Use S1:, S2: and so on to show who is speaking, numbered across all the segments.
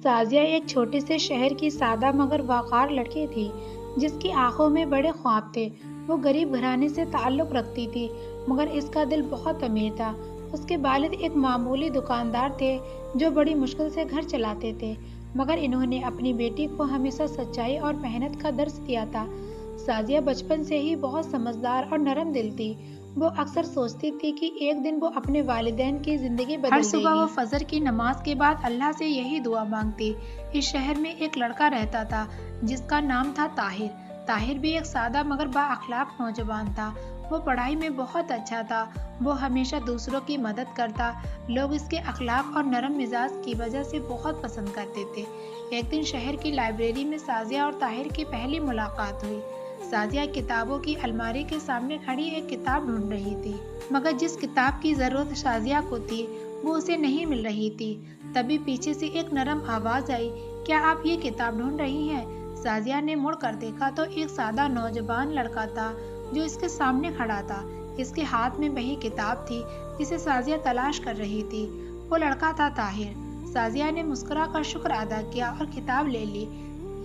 S1: سازیہ ایک چھوٹے سے شہر کی سادہ مگر وقار لڑکی تھی جس کی آنکھوں میں بڑے خواب تھے۔ وہ غریب گھرانے سے تعلق رکھتی تھی مگر اس کا دل بہت امیر تھا۔ اس کے والد ایک معمولی دکاندار تھے جو بڑی مشکل سے گھر چلاتے تھے، مگر انہوں نے اپنی بیٹی کو ہمیشہ سچائی اور محنت کا درس دیا تھا۔ سازیہ بچپن سے ہی بہت سمجھدار اور نرم دل تھی۔ وہ اکثر سوچتی تھی کہ ایک دن وہ اپنے والدین کی زندگی بدل دے گی۔ ہر صبح وہ فجر کی نماز کے بعد اللہ سے یہی دعا مانگتی۔ اس شہر میں ایک لڑکا رہتا تھا جس کا نام تھا طاہر۔ طاہر بھی ایک سادہ مگر با اخلاق نوجوان تھا۔ وہ پڑھائی میں بہت اچھا تھا۔ وہ ہمیشہ دوسروں کی مدد کرتا۔ لوگ اس کے اخلاق اور نرم مزاج کی وجہ سے بہت پسند کرتے تھے۔ ایک دن شہر کی لائبریری میں سازیہ اور طاہر کی پہلی ملاقات ہوئی۔ سازیہ کتابوں کی الماری کے سامنے کھڑی ایک کتاب ڈھونڈ رہی تھی، مگر جس کتاب کی ضرورت سازیہ کو تھی وہ اسے نہیں مل رہی تھی۔ تبھی پیچھے سے ایک نرم آواز آئی، کیا آپ یہ کتاب ڈھونڈ رہی ہیں؟ سازیہ نے مڑ کر دیکھا تو ایک سادہ نوجوان لڑکا تھا جو اس کے سامنے کھڑا تھا۔ اس کے ہاتھ میں وہی کتاب تھی جسے سازیہ تلاش کر رہی تھی۔ وہ لڑکا تھا طاہر۔ سازیہ نے مسکرا کر شکر ادا کیا اور کتاب لے لی۔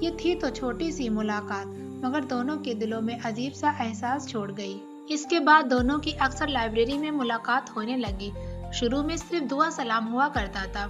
S1: یہ تھی تو چھوٹی سی ملاقات، مگر دونوں کے دلوں میں عجیب سا احساس چھوڑ گئی۔ اس کے بعد دونوں کی اکثر لائبریری میں ملاقات ہونے لگی۔ شروع میں صرف دعا سلام ہوا کرتا تھا،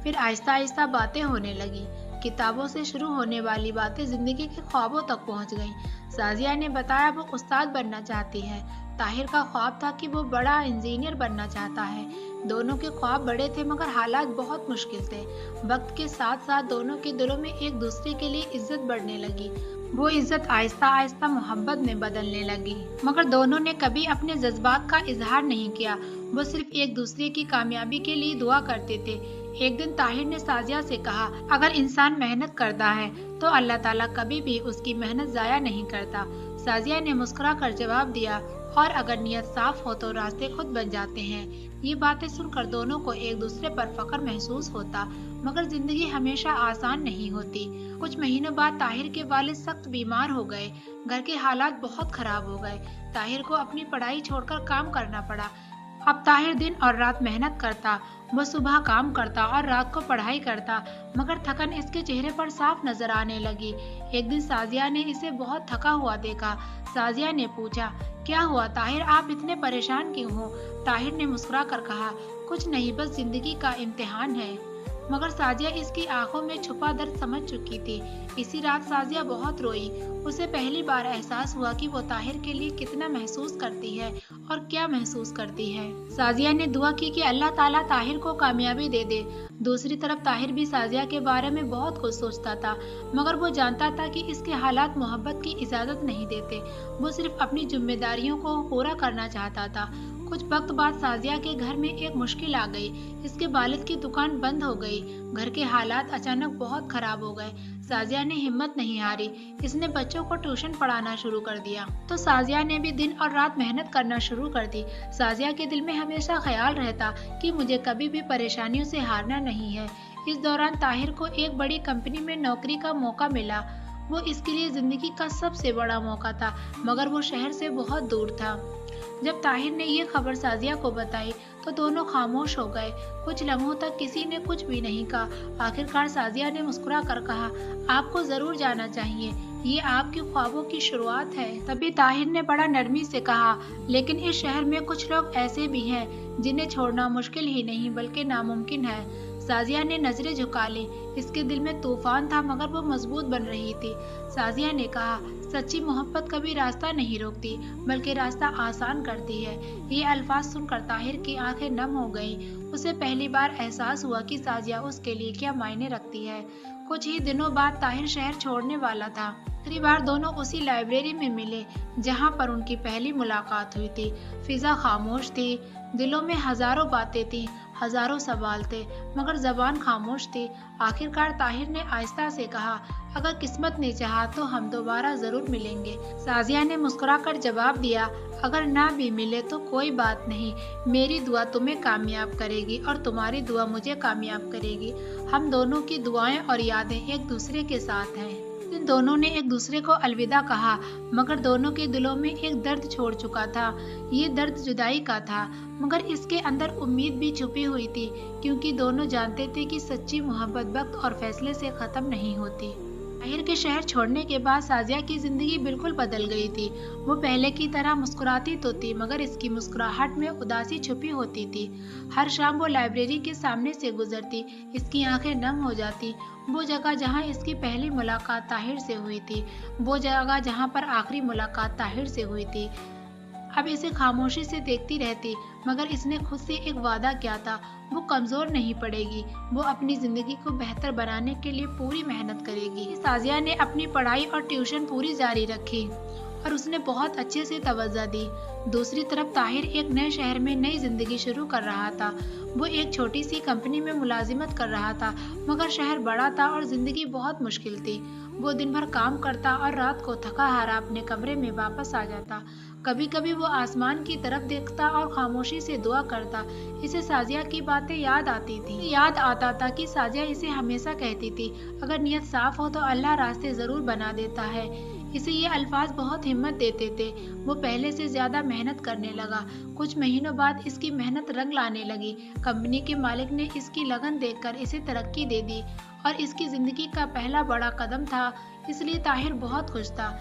S1: پھر آہستہ آہستہ باتیں ہونے لگی۔ کتابوں سے شروع ہونے والی باتیں زندگی کے خوابوں تک پہنچ گئیں۔ سازیہ نے بتایا وہ استاد بننا چاہتی ہے۔ طاہر کا خواب تھا کہ وہ بڑا انجینئر بننا چاہتا ہے۔ دونوں کے خواب بڑے تھے مگر حالات بہت مشکل تھے۔ وقت کے ساتھ ساتھ دونوں کے دلوں میں ایک دوسرے کے لیے عزت بڑھنے لگی۔ وہ عزت آہستہ آہستہ محبت میں بدلنے لگی، مگر دونوں نے کبھی اپنے جذبات کا اظہار نہیں کیا۔ وہ صرف ایک دوسرے کی کامیابی کے لیے دعا کرتے تھے۔ ایک دن طاہر نے سازیہ سے کہا، اگر انسان محنت کرتا ہے تو اللہ تعالیٰ کبھی بھی اس کی محنت ضائع نہیں کرتا۔ سازیہ نے مسکرا کر جواب دیا، اور اگر نیت صاف ہو تو راستے خود بن جاتے ہیں۔ یہ باتیں سن کر دونوں کو ایک دوسرے پر فخر محسوس ہوتا، مگر زندگی ہمیشہ آسان نہیں ہوتی۔ کچھ مہینوں بعد طاہر کے والد سخت بیمار ہو گئے۔ گھر کے حالات بہت خراب ہو گئے۔ طاہر کو اپنی پڑھائی چھوڑ کر کام کرنا پڑا۔ اب طاہر دن اور رات محنت کرتا۔ وہ صبح کام کرتا اور رات کو پڑھائی کرتا، مگر تھکن اس کے چہرے پر صاف نظر آنے لگی۔ ایک دن سازیہ نے اسے بہت تھکا ہوا دیکھا۔ سازیہ نے پوچھا، کیا ہوا طاہر، آپ اتنے پریشان کیوں ہو؟ طاہر نے مسکرا کر کہا، کچھ نہیں، بس زندگی کا امتحان ہے۔ مگر سازیہ اس کی آنکھوں میں چھپا درد سمجھ چکی تھی۔ اسی رات سازیہ بہت روئی۔ اسے پہلی بار احساس ہوا کہ وہ طاہر کے لیے کتنا محسوس کرتی ہے اور کیا محسوس کرتی ہے۔ سازیہ نے دعا کی کہ اللہ تعالیٰ طاہر کو کامیابی دے دے۔ دوسری طرف طاہر بھی سازیہ کے بارے میں بہت کچھ سوچتا تھا، مگر وہ جانتا تھا کہ اس کے حالات محبت کی اجازت نہیں دیتے۔ وہ صرف اپنی ذمہ داریوں کو پورا کرنا چاہتا تھا۔ کچھ وقت بعد سازیہ کے گھر میں ایک مشکل آ گئی۔ اس کے والد کی دکان بند ہو گئی۔ گھر کے حالات اچانک بہت خراب ہو گئے۔ سازیہ نے ہمت نہیں ہاری۔ اس نے بچوں کو ٹیوشن پڑھانا شروع کر دیا۔ تو سازیہ نے بھی دن اور رات محنت کرنا شروع کر دی۔ سازیہ کے دل میں ہمیشہ خیال رہتا کہ مجھے کبھی بھی پریشانیوں سے ہارنا نہیں ہے۔ اس دوران طاہر کو ایک بڑی کمپنی میں نوکری کا موقع ملا۔ وہ اس کے لیے زندگی کا سب سے بڑا موقع تھا، مگر وہ شہر سے بہت دور تھا۔ جب طاہر نے یہ خبر سازیہ کو بتائی تو دونوں خاموش ہو گئے۔ کچھ لمحوں تک کسی نے کچھ بھی نہیں کہا۔ آخرکار سازیہ نے مسکرا کر کہا، آپ کو ضرور جانا چاہیے، یہ آپ کے خوابوں کی شروعات ہے۔ تبھی طاہر نے بڑا نرمی سے کہا، لیکن اس شہر میں کچھ لوگ ایسے بھی ہیں جنہیں چھوڑنا مشکل ہی نہیں بلکہ ناممکن ہے۔ سازیہ نے نظریں جھکا لی۔ اس کے دل میں طوفان تھا مگر وہ مضبوط بن رہی تھی۔ سازیہ نے کہا، سچی محبت کبھی راستہ نہیں روکتی بلکہ راستہ آسان کرتی ہے۔ یہ الفاظ سن کر طاہر کی آنکھیں نم ہو گئیں۔ اسے پہلی بار احساس ہوا کہ سازیہ اس کے لیے کیا معنی رکھتی ہے۔ کچھ ہی دنوں بعد طاہر شہر چھوڑنے والا تھا۔ آخری بار دونوں اسی لائبریری میں ملے جہاں پر ان کی پہلی ملاقات ہوئی تھی۔ فضا خاموش تھی، دلوں میں ہزاروں باتیں تھیں، ہزاروں سوال تھے، مگر زبان خاموش تھی۔ آخرکار طاہر نے آہستہ سے کہا، اگر قسمت نے چاہا تو ہم دوبارہ ضرور ملیں گے۔ سازیہ نے مسکرا کر جواب دیا، اگر نہ بھی ملے تو کوئی بات نہیں، میری دعا تمہیں کامیاب کرے گی اور تمہاری دعا مجھے کامیاب کرے گی۔ ہم دونوں کی دعائیں اور یادیں ایک دوسرے کے ساتھ ہیں۔ दिन दोनों ने एक दूसरे को अलविदा कहा, मगर दोनों के दिलों में एक दर्द छोड़ चुका था। ये दर्द जुदाई का था, मगर इसके अंदर उम्मीद भी छुपी हुई थी, क्योंकि दोनों जानते थे कि सच्ची मोहब्बत वक्त और फैसले से खत्म नहीं होती। ताहिर के शहर छोड़ने के बाद साजिया की जिंदगी बिल्कुल बदल गई थी। वो पहले की तरह मुस्कुराती तो थी, मगर इसकी मुस्कुराहट में उदासी छुपी होती थी। हर शाम वो लाइब्रेरी के सामने से गुजरती, इसकी आंखें नम हो जाती। वो जगह जहाँ इसकी पहली मुलाकात ताहिर से हुई थी, वो जगह जहाँ पर आखिरी मुलाकात ताहिर से हुई थी। अब इसे खामोशी से देखती रहती, मगर इसने खुद से एक वादा किया था, वो कमजोर नहीं पड़ेगी। वो अपनी जिंदगी को बेहतर बनाने के लिए पूरी मेहनत करेगी। साजिया ने अपनी पढ़ाई और ट्यूशन पूरी जारी रखी और उसने बहुत अच्छे से तवज्जो दी। दूसरी तरफ ताहिर एक नए शहर में नई जिंदगी शुरू कर रहा था। वो एक छोटी सी कंपनी में मुलाजिमत कर रहा था, मगर शहर बड़ा था और जिंदगी बहुत मुश्किल थी। वो दिन भर काम करता और रात को थका हारा अपने कमरे में वापस आ जाता। कभी कभी वो आसमान की तरफ देखता और खामोशी से दुआ करता। इसे साजिया की बातें याद आती थी। याद आता था कि साजिया इसे हमेशा कहती थी, अगर नियत साफ हो तो अल्लाह रास्ते जरूर बना देता है। इसे ये अल्फाज बहुत हिम्मत देते थे। वो पहले से ज्यादा मेहनत करने लगा। कुछ महीनों बाद इसकी मेहनत रंग लाने लगी। कंपनी के मालिक ने इसकी लगन देखकर इसे तरक्की दे दी और इसकी जिंदगी का पहला बड़ा कदम था, इसलिए ताहिर बहुत खुश था।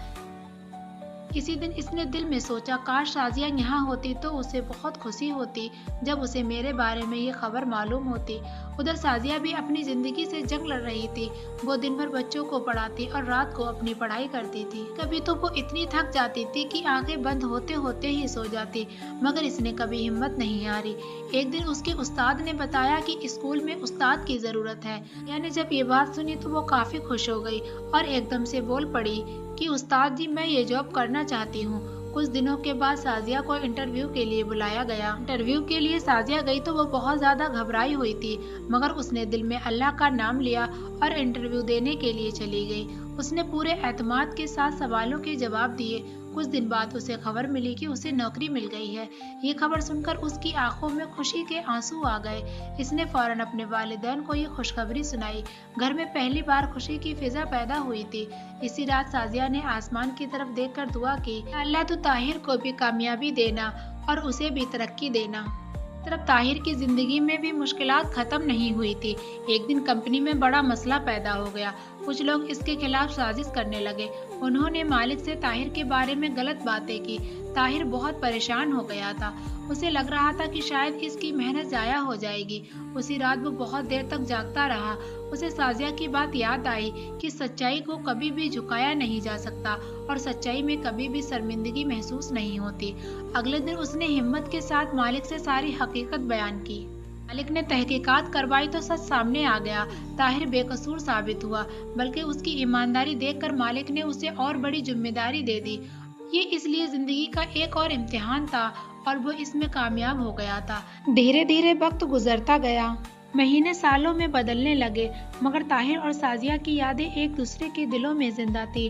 S1: इसी दिन इसने दिल में सोचा, काश साजिया यहाँ होती तो उसे बहुत खुशी होती जब उसे मेरे बारे में ये खबर मालूम होती। उधर साजिया भी अपनी जिंदगी से जंग लड़ रही थी। वो दिन भर बच्चों को पढ़ाती और रात को अपनी पढ़ाई करती थी। कभी तो वो इतनी थक जाती थी कि आंखें बंद होते होते ही सो जाती, मगर इसने कभी हिम्मत नहीं हारी। एक दिन उसके उस्ताद ने बताया कि स्कूल में उस्ताद की जरूरत है। यानी जब ये बात सुनी तो वो काफी खुश हो गई और एकदम से बोल पड़ी कि उस्ताद जी, मैं ये जॉब करना चाहती हूँ। कुछ दिनों के बाद साजिया को इंटरव्यू के लिए बुलाया गया। इंटरव्यू के लिए साजिया गई तो वो बहुत ज्यादा घबराई हुई थी, मगर उसने दिल में अल्लाह का नाम लिया और इंटरव्यू देने के लिए चली गई। उसने पूरे एतमाद के साथ सवालों के जवाब दिए। कुछ दिन बाद उसे खबर मिली कि उसे नौकरी मिल गई है। ये खबर सुनकर उसकी आंखों में खुशी के आंसू आ गए। इसने फौरन अपने वालिदैन को ये खुशखबरी सुनाई। घर में पहली बार खुशी की फिजा पैदा हुई थी। इसी रात साजिया ने आसमान की तरफ देखकर दुआ की, अल्लाह तू ताहिर को भी कामयाबी देना और उसे भी तरक्की देना। तरफ ताहिर की जिंदगी में भी मुश्किलात खत्म नहीं हुई थी। एक दिन कंपनी में बड़ा मसला पैदा हो गया। कुछ लोग इसके खिलाफ साजिश करने लगे। उन्होंने मालिक से ताहिर के बारे में गलत बातें की। ताहिर बहुत परेशान हो गया था। उसे लग रहा था कि शायद इसकी मेहनत जाया हो जाएगी। उसी रात वो बहुत देर तक जागता रहा। उसे साजिया की बात याद आई कि सच्चाई को कभी भी झुकाया नहीं जा सकता और सच्चाई में कभी भी शर्मिंदगी महसूस नहीं होती। अगले दिन उसने हिम्मत के साथ मालिक से सारी हकीकत बयान की। मालिक ने तहकीकात करवाई तो सच सामने आ गया। ताहिर बेकसूर साबित हुआ, बल्कि उसकी ईमानदारी देखकर मालिक ने उसे और बड़ी जिम्मेदारी दे दी। ये इसलिए जिंदगी का एक और इम्तिहान था और वो इसमें कामयाब हो गया था। धीरे धीरे वक्त गुजरता गया। महीने सालों में बदलने लगे, मगर ताहिर और साजिया की यादें एक दूसरे के दिलों में जिंदा थी।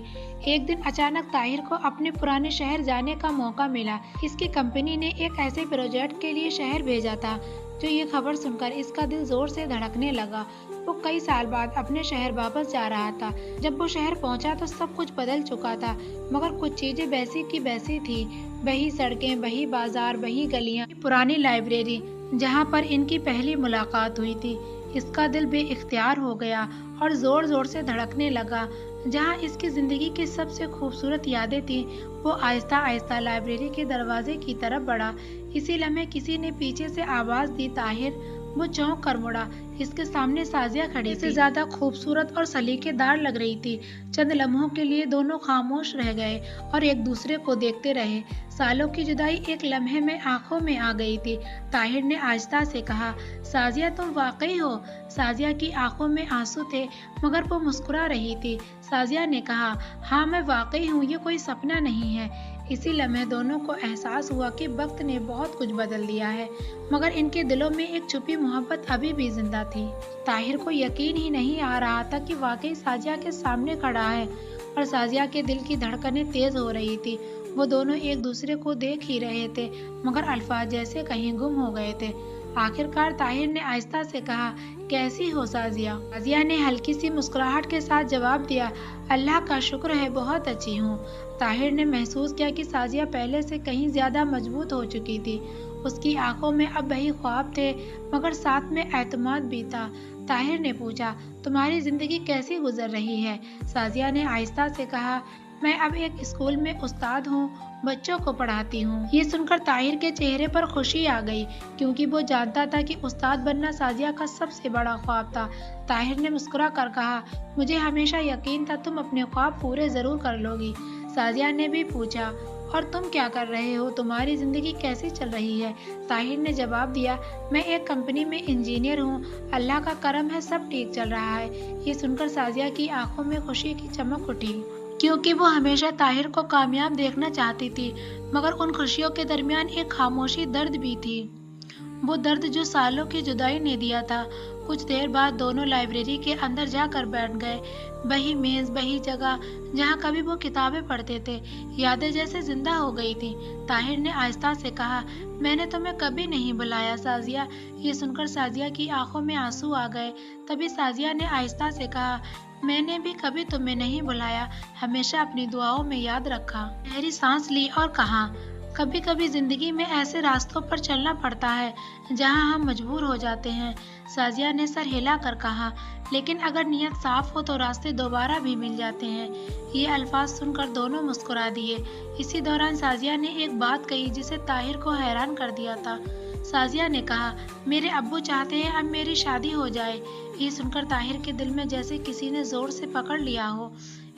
S1: एक दिन अचानक ताहिर को अपने पुराने शहर जाने का मौका मिला। इसकी कंपनी ने एक ऐसे प्रोजेक्ट के लिए शहर भेजा था। जो ये खबर सुनकर इसका दिल जोर से धड़कने लगा। वो कई साल बाद अपने शहर वापस जा रहा था। जब वो शहर पहुंचा तो सब कुछ बदल चुका था, मगर कुछ चीजें वैसी की वैसी थी। वही सड़कें, वही बाजार, वही गलियां, पुरानी लाइब्रेरी जहाँ पर इनकी पहली मुलाकात हुई थी। इसका दिल बेइख्तियार हो गया और जोर जोर से धड़कने लगा। जहाँ इसकी जिंदगी की सबसे खूबसूरत यादें थी, वो आहिस्ता आहिस्ता लाइब्रेरी के दरवाजे की तरफ बढ़ा। इसी लम्हे किसी ने पीछे से आवाज दी, ताहिर। वो चौंक कर मुड़ा। इसके सामने साजिया खड़ी थी। ज्यादा खूबसूरत और सलीकेदार लग रही थी। चंद लम्हों के लिए दोनों खामोश रह गए और एक दूसरे को देखते रहे। सालों की जुदाई एक लम्हे में आंखों में आ गई थी। ताहिर ने आहिस्ता से कहा, साजिया तुम वाकई हो? साजिया की आंखों में आंसू थे, मगर वो मुस्कुरा रही थी। साजिया ने कहा, हाँ मैं वाकई हूँ, ये कोई सपना नहीं है। इसी लम्हे दोनों को एहसास हुआ कि वक्त ने बहुत कुछ बदल दिया है, मगर इनके दिलों में एक छुपी मोहब्बत अभी भी जिंदा थी। ताहिर को यकीन ही नहीं आ रहा था कि वाकई साजिया के सामने खड़ा है, और साजिया के दिल की धड़कनें तेज हो रही थी। वो दोनों एक दूसरे को देख ही रहे थे, मगर अल्फाज जैसे कहीं गुम हो गए थे। आखिरकार ताहिर ने आहिस्ता से कहा, कैसी हो साजिया? साजिया ने हल्की सी मुस्कुराहट के साथ जवाब दिया, अल्लाह का शुक्र है, बहुत अच्छी हूँ। ताहिर ने महसूस किया कि साजिया पहले से कहीं ज्यादा मजबूत हो चुकी थी। उसकी आंखों में अब वही ख्वाब थे, मगर साथ में एतमाद भी था। ताहिर ने पूछा, तुम्हारी जिंदगी कैसी गुजर रही है? साजिया ने आहिस्ता से कहा, मैं अब एक स्कूल में उस्ताद हूँ, बच्चों को पढ़ाती हूँ। ये सुनकर ताहिर के चेहरे पर खुशी आ गई, क्योंकि वो जानता था कि उस्ताद बनना साजिया का सबसे बड़ा ख्वाब था। ताहिर ने मुस्कुरा कर कहा, मुझे हमेशा यकीन था तुम अपने ख्वाब पूरे जरूर कर लोगी। साजिया ने भी पूछा, और तुम क्या कर रहे हो? तुम्हारी जिंदगी कैसी चल रही है? ताहिर ने जवाब दिया, मैं एक कंपनी में इंजीनियर हूँ, अल्लाह का करम है, सब ठीक चल रहा है। ये सुनकर साजिया की आंखों में खुशी की चमक उठी, क्योंकि वो हमेशा ताहिर को कामयाब देखना चाहती थी, मगर उन खुशियों के दरमियान एक खामोशी दर्द भी थी, वो दर्द जो सालों की जुदाई ने दिया था। कुछ देर बाद दोनों लाइब्रेरी के अंदर जाकर बैठ गए। वही मेज, वही जगह जहाँ कभी वो किताबें पढ़ते थे, यादें जैसे जिंदा हो गई थी। ताहिर ने आहिस्ता से कहा, मैंने तुम्हें कभी नहीं बुलाया साजिया। ये सुनकर साजिया की आंखों में आंसू आ गए। तभी साजिया ने आहिस्ता से कहा, मैंने भी कभी तुम्हें नहीं बुलाया, हमेशा अपनी दुआओं में याद रखा। गहरी सांस ली और कहा, कभी कभी जिंदगी में ऐसे रास्तों पर चलना पड़ता है जहां हम मजबूर हो जाते हैं। साजिया ने सर हिला कर कहा, लेकिन अगर नियत साफ हो तो रास्ते दोबारा भी मिल जाते हैं। ये अल्फाज सुनकर दोनों मुस्कुरा दिए। इसी दौरान साजिया ने एक बात कही जिसे ताहिर को हैरान कर दिया था। साजिया ने कहा, मेरे अब्बू चाहते हैं अब मेरी शादी हो जाए। ये सुनकर ताहिर के दिल में जैसे किसी ने जोर से पकड़ लिया हो।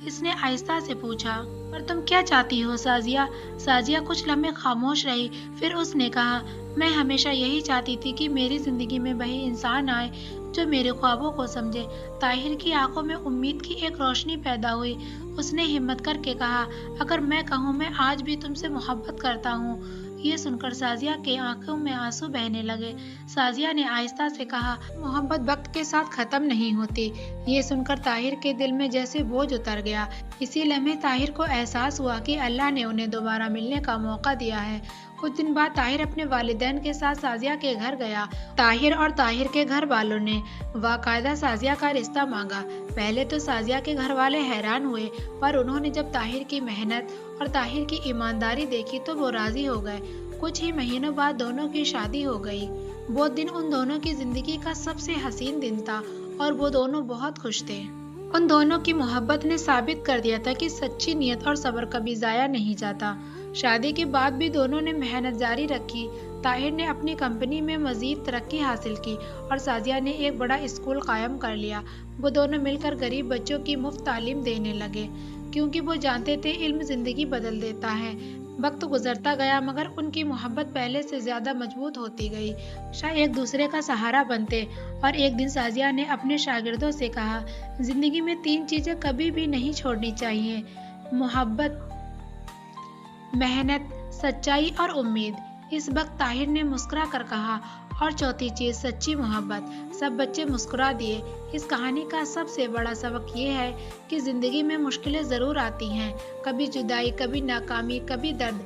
S1: इसने आहिस्ता से पूछा, पर तुम क्या चाहती हो साजिया? साजिया कुछ लम्हे खामोश रही, फिर उसने कहा, मैं हमेशा यही चाहती थी कि मेरी जिंदगी में वही इंसान आए जो मेरे ख्वाबों को समझे। ताहिर की आंखों में उम्मीद की एक रोशनी पैदा हुई। उसने हिम्मत करके कहा, अगर मैं कहूँ मैं आज भी तुमसे मोहब्बत करता हूँ। ये सुनकर साजिया के आंखों में आंसू बहने लगे। साजिया ने आहिस्ता से कहा, मोहब्बत वक्त के साथ खत्म नहीं होती। ये सुनकर ताहिर के दिल में जैसे बोझ उतर गया। इसी लम्हे ताहिर को एहसास हुआ कि अल्लाह ने उन्हें दोबारा मिलने का मौका दिया है। कुछ दिन बाद ताहिर अपने वालिदैन के साथ साजिया के घर गया। ताहिर और ताहिर के घर वालों ने बाकायदा साजिया का रिश्ता मांगा। पहले तो साजिया के घर वाले हैरान हुए, पर उन्होंने जब ताहिर की मेहनत और ताहिर की ईमानदारी देखी तो वो राजी हो गए। कुछ ही महीनों बाद दोनों की शादी हो गई। वो दिन उन दोनों की जिंदगी का सबसे हसीन दिन था और वो दोनों बहुत खुश थे। उन दोनों की मोहब्बत ने साबित कर दिया था कि सच्ची नीयत और सब्र कभी जाया नहीं जाता। शादी के बाद भी दोनों ने मेहनत जारी रखी। ताहिर ने अपनी कंपनी में मजीद तरक्की हासिल की और साजिया ने एक बड़ा स्कूल कायम कर लिया। वो दोनों मिलकर गरीब बच्चों की मुफ्त तालीम देने लगे, क्योंकि वो जानते थे इल्म जिंदगी बदल देता है। वक्त गुजरता गया, मगर उनकी मोहब्बत पहले से ज्यादा मजबूत होती गई। शायद एक दूसरे का सहारा बनते। और एक दिन साजिया ने अपने शागिर्दों से कहा, जिंदगी में 3 चीजें कभी भी नहीं छोड़नी चाहिए, मोहब्बत, मेहनत, सच्चाई और उम्मीद। इस वक्त ताहिर ने मुस्कुरा कर कहा, और चौथी चीज सच्ची मोहब्बत। सब बच्चे मुस्कुरा दिए। इस कहानी का सबसे बड़ा सबक ये है कि जिंदगी में मुश्किलें जरूर आती हैं, कभी जुदाई, कभी नाकामी, कभी दर्द,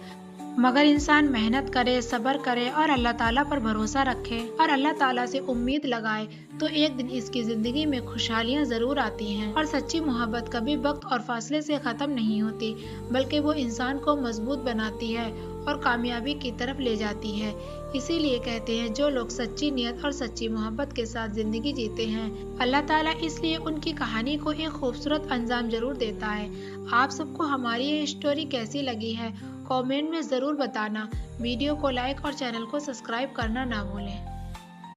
S1: मगर इंसान मेहनत करे, सब्र करे और अल्लाह ताला पर भरोसा रखे और अल्लाह ताला से उम्मीद लगाए तो एक दिन इसकी जिंदगी में खुशहालियाँ जरूर आती हैं। और सच्ची मोहब्बत कभी वक्त और फासले से खत्म नहीं होती, बल्कि वो इंसान को मजबूत बनाती है और कामयाबी की तरफ ले जाती है। इसीलिए कहते हैं, जो लोग सच्ची नियत और सच्ची मोहब्बत के साथ जिंदगी जीते हैं, अल्लाह ताला इसलिए उनकी कहानी को एक खूबसूरत अंजाम जरूर देता है। आप सबको हमारी ये स्टोरी कैसी लगी है कमेंट में जरूर बताना। वीडियो को लाइक और चैनल को सब्सक्राइब करना ना भूलें।